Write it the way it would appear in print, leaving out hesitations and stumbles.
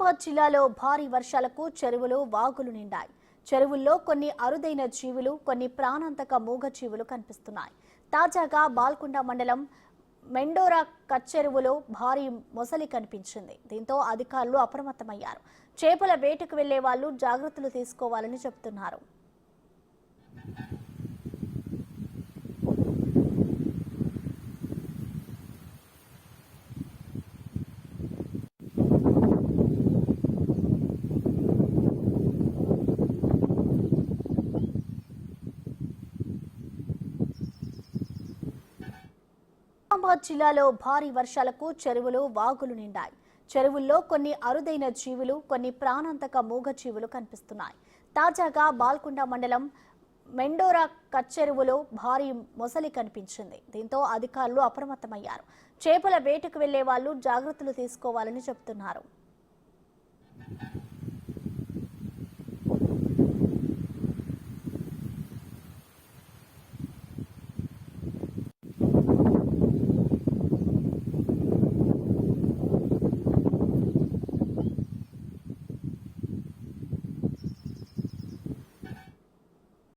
నిజామాబాద్ జిల్లాలో భారీ వర్షాలకు చెరువులు వాగులు నిండాయి. చెరువుల్లో కొన్ని అరుదైన జీవులు, కొన్ని ప్రాణాంతక మూగజీవులు కనిపిస్తున్నాయి. తాజాగా బాల్కొండ మండలం మెండోరా కచ్చెరువులో భారీ మొసలి కనిపించింది. దీంతో అధికారులు అప్రమత్తమయ్యారు. చేపల వేటకు వెళ్లే వాళ్లు జాగ్రత్తలు తీసుకోవాలని చెబుతున్నారు. నిజామాబాద్ జిల్లాలో భారీ వర్షాలకు చెరువులు వాగులు నిండాయి. చెరువుల్లో కొన్ని అరుదైన జీవులు, కొన్ని ప్రాణాంతక మూగజీవులు కనిపిస్తున్నాయి. తాజాగా బాల్కొండ మండలం మెండోరా కచ్చెరువులో భారీ మొసలి కనిపించింది. దీంతో అధికారులు అప్రమత్తమయ్యారు. చేపల వేటకు వెళ్లే వాళ్లు జాగ్రత్తలు తీసుకోవాలని చెబుతున్నారు.